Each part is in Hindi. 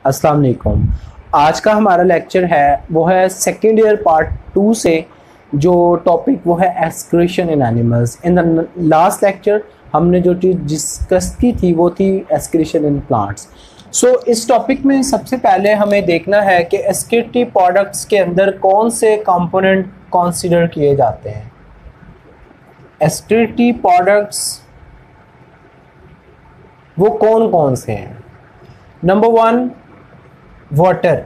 अस्सलाम वालेकुम। आज का हमारा लेक्चर है वो है सेकेंड ईयर पार्ट 2 से, जो टॉपिक वो है excretion in animals. In the last lecture हमने जो चीज़ डिस्कस की थी वो थी एक्सक्रीशन इन प्लांट्स। सो इस टॉपिक में सबसे पहले हमें देखना है कि एक्सक्रीटरी प्रोडक्ट्स के अंदर कौन से कंपोनेंट कंसीडर किए जाते हैं। एक्सक्रीटरी प्रोडक्ट्स वो कौन कौन से हैं। Number 1, water.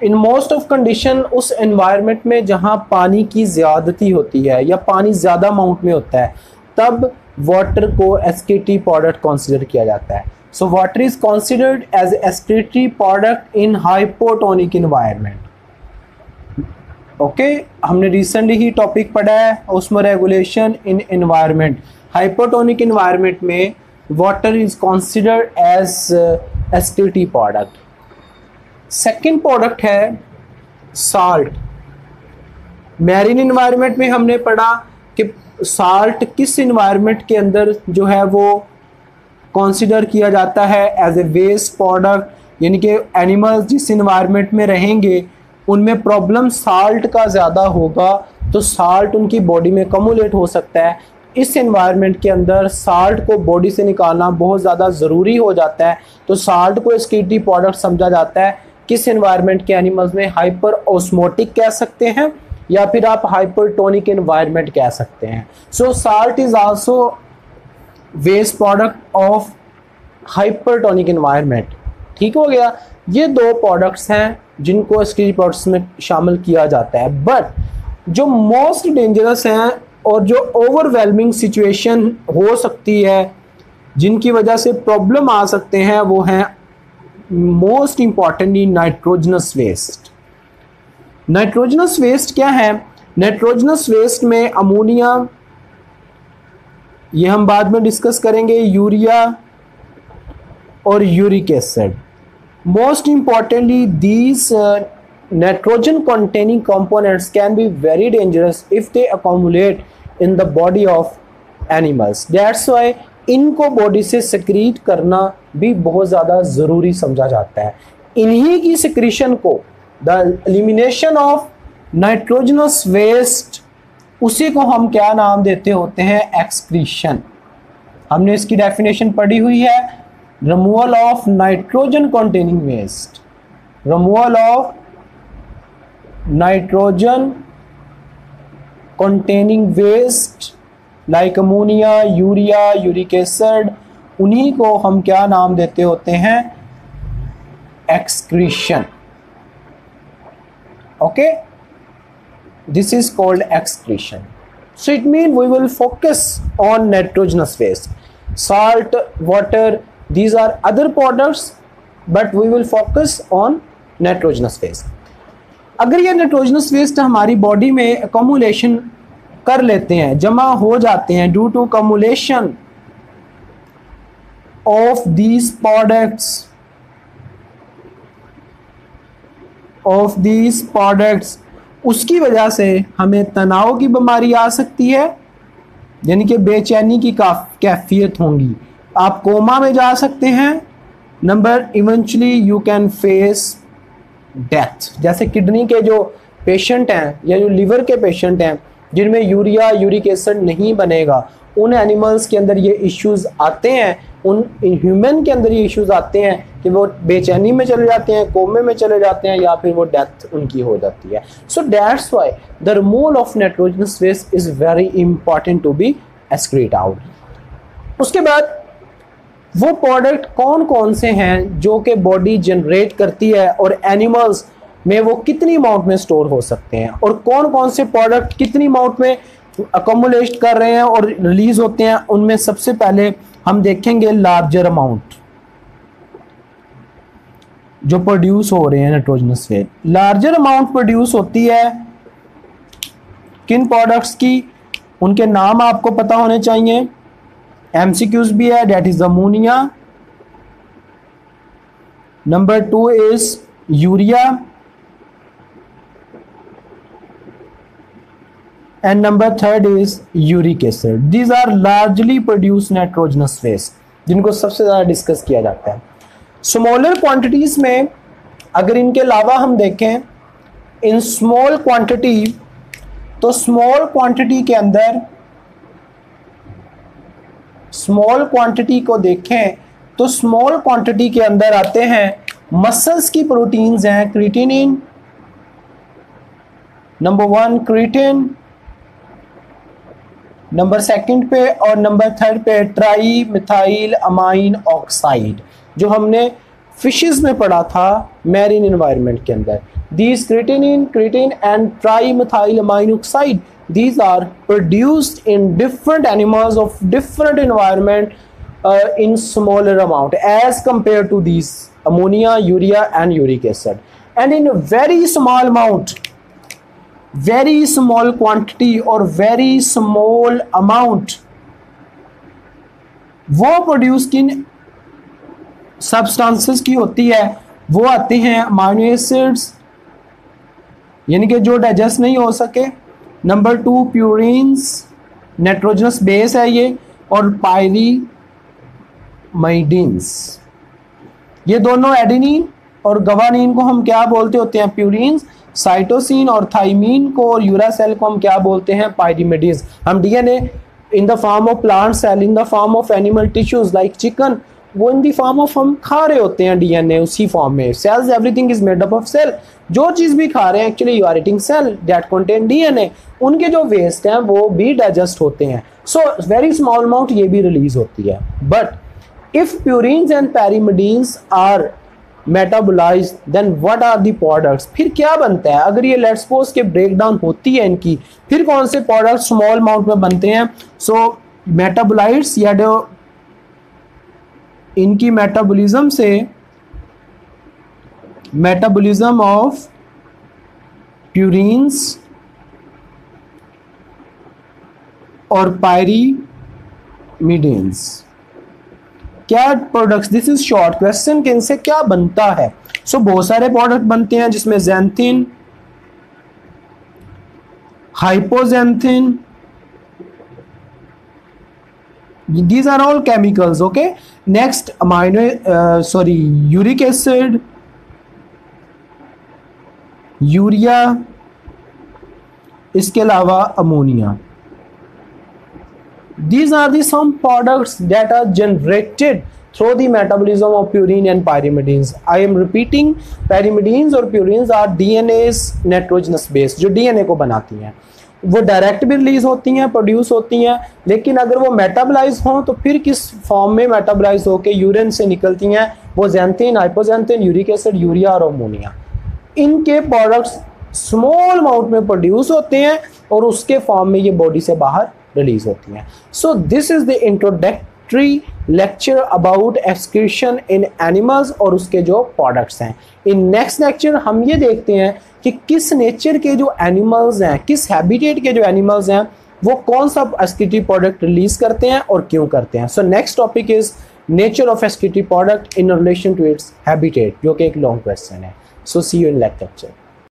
In most of condition उस एनवायरनमेंट में जहां पानी की ज़्यादती होती है या पानी ज़्यादा अमाउंट में होता है, तब वाटर को एक्सक्रीटरी प्रोडक्ट कंसीडर किया जाता है। So water is considered as excretory product in hypotonic environment. Okay, हमने रिसेंटली ही टॉपिक पढ़ा है osmoregulation in environment. Hypotonic environment में water is considered as excretory product. Second product है साल्ट। मैरीन इन्वायरमेंट में हमने पढ़ा कि साल्ट किस इन्वायरमेंट के अंदर जो है वो कंसिडर किया जाता है एज ए वेस्ट प्रोडक्ट, यानी कि एनिमल्स जिस इन्वायरमेंट में रहेंगे उनमें प्रॉब्लम साल्ट का ज़्यादा होगा, तो साल्ट उनकी बॉडी में कमुलेट हो सकता है। इस एनवायरनमेंट के अंदर साल्ट को बॉडी से निकालना बहुत ज़्यादा ज़रूरी हो जाता है, तो साल्ट को एक्सक्रीटरी प्रोडक्ट समझा जाता है। किस एनवायरनमेंट के एनिमल्स में हाइपर ऑस्मोटिक कह सकते हैं या फिर आप हाइपरटोनिक एनवायरनमेंट कह सकते हैं। So salt is also waste product of hypertonic environment. ठीक हो गया। ये दो प्रोडक्ट्स हैं जिनको एक्सक्रीटरी प्रोडक्ट्स में शामिल किया जाता है। बट जो मोस्ट डेंजरस हैं और जो ओवरवेलमिंग सिचुएशन हो सकती है, जिनकी वजह से प्रॉब्लम आ सकते हैं, वो हैं most importantly nitrogenous waste. Nitrogenous waste क्या है? नाइट्रोजनस वेस्ट में अमोनिया, ये हम बाद में डिस्कस करेंगे, यूरिया और uric acid. Most importantly these nitrogen containing components can be very dangerous if they accumulate in the body of animals. That's why इनको बॉडी से secrete करना भी बहुत ज़्यादा ज़रूरी समझा जाता है। इन्हीं की secretion को, the elimination of nitrogenous waste, उसी को हम क्या नाम देते होते हैं? excretion। हमने इसकी डेफिनेशन पढ़ी हुई है, removal of nitrogen containing waste, removal of nitrogen containing waste like ammonia, urea, uric acid, उन्हीं को हम क्या नाम देते होते हैं? excretion. Okay, this is called excretion. So it means we will focus on nitrogenous waste. Salt, water, these are other products, but we will focus on nitrogenous waste. अगर ये नाइट्रोजनस वेस्ट हमारी बॉडी में अकोमुलेशन कर लेते हैं, जमा हो जाते हैं, due to accumulation of these products, उसकी वजह से हमें तनाव की बीमारी आ सकती है, यानी कि बेचैनी की कैफियत होंगी, आप कोमा में जा सकते हैं। Number eventually you can face death. जैसे किडनी के जो पेशेंट हैं या जो लिवर के पेशेंट हैं जिनमें यूरिया, यूरिक एसिड नहीं बनेगा, उन एनिमल्स के अंदर ये इश्यूज आते हैं, उन ह्यूमन के अंदर ये इश्यूज आते हैं कि वो बेचैनी में चले जाते हैं, कोमे में चले जाते हैं, या फिर वो डेथ उनकी हो जाती है। So that's why the removal of nitrogenous waste is very important to be excrete out. उसके बाद वो प्रोडक्ट कौन कौन से हैं जो कि बॉडी जनरेट करती है और एनिमल्स में वो कितनी अमाउंट में स्टोर हो सकते हैं, और कौन कौन से प्रोडक्ट कितनी अमाउंट में अकोमुलेट कर रहे हैं और रिलीज होते हैं। उनमें सबसे पहले हम देखेंगे लार्जर अमाउंट जो प्रोड्यूस हो रहे हैं nitrogenous waste. Larger amount produce होती है किन प्रोडक्ट्स की? उनके नाम आपको पता होने चाहिए, MCQs भी है, that is ammonia. Number 2 is urea and number 3 is uric acid. These are largely produce nitrogenous waste. जिनको सबसे ज़्यादा डिस्कस किया जाता है। स्मॉलर क्वांटिटीज़ में अगर इनके अलावा हम देखें इन स्मॉल क्वांटिटी, तो स्मॉल क्वांटिटी के अंदर, स्मॉल क्वांटिटी को देखें तो स्मॉल क्वांटिटी के अंदर आते हैं मसल्स की प्रोटीन्स हैं, क्रिएटिनिन नंबर 1, क्रिएटिन नंबर 2 पे, और नंबर 3 पे ट्राई मिथाइल अमाइन ऑक्साइड, जो हमने फिशेस में पढ़ा था मैरीन एनवायरनमेंट के अंदर। These creatine and trimethylamine oxide, these are produced in different animals of different environment in smaller amount as compared to these ammonia, urea and uric acid, and in a very small amount, very small quantity or very small amount, वो प्रोड्यूस किन सब्सटेंसेस की होती है, वो आते हैं अमाइनो एसिड्स यानी कि जो डाइजेस्ट नहीं हो सके, नंबर 2 प्यूरिन्स, नाइट्रोजनस बेस है ये, और पायरीमाइडिन्स, ये दोनों एडेनिन और गवानीन को हम क्या बोलते होते हैं, प्यूरिन्स। साइटोसिन और थाइमीन को और यूरासेल को हम क्या बोलते हैं, पायरीमिडिन्स। हम DNA in the form of plant cell, in the form of animal tissues like chicken, वो इन दी फॉर्म ऑफ हम खा रहे होते हैं डीएनए उसी फॉर्म में। Cells, everything is made up of cell, जो चीज भी खा रहे हैं actually you are eating cell that contain DNA. उनके जो वेस्ट हैं वो भी डाइजेस्ट होते हैं, सो वेरी स्मॉल अमाउंट ये भी रिलीज होती है। But if purines and pyrimidines are metabolised then what are the products, फिर क्या बनता है अगर ये लेट्स सपोज के ब्रेक डाउन होती है इनकी, फिर कौन से प्रोडक्ट स्मॉल अमाउंट में बनते हैं। सो मेटाबोलाइट्स या जो इनकी मेटाबॉलिज्म से, मेटाबॉलिज्म ऑफ प्यूरिन्स और पायरीमिडिन्स, क्या products, this is short question कि इनसे क्या बनता है। सो बहुत सारे प्रोडक्ट बनते हैं जिसमें xanthine, hypoxanthine, these are all chemicals, okay. Next uric acid, urea, इसके अलावा ammonia. These are the some products that are generated through the metabolism of purine and pyrimidines. I am repeating, pyrimidines और purines are DNA's nitrogenous base, जो DNA को बनाती हैं। वो डायरेक्ट भी रिलीज होती हैं, प्रोड्यूस होती हैं, लेकिन अगर वो मेटाबलाइज हों तो फिर किस फॉर्म में मेटाबलाइज होकर यूरिन से निकलती हैं, वो ज़ैंथिन, हाइपोज़ैंथिन, यूरिक एसिड, यूरिया और अमोनिया। इनके प्रोडक्ट्स स्मॉल अमाउंट में प्रोड्यूस होते हैं और उसके फॉर्म में ये बॉडी से बाहर रिलीज होती हैं। So this is the introductory lecture about excretion in animals और उसके जो प्रोडक्ट्स हैं। इन नेक्स्ट लेक्चर हम ये देखते हैं कि किस नेचर के जो एनिमल्स हैं, किस हैबिटेट के जो एनिमल्स हैं, वो कौन सा एक्सक्रीटरी प्रोडक्ट रिलीज करते हैं और क्यों करते हैं। So next topic is nature of excretory product in relation to its habitat, जो कि एक लॉन्ग क्वेश्चन है। So see you in next lecture.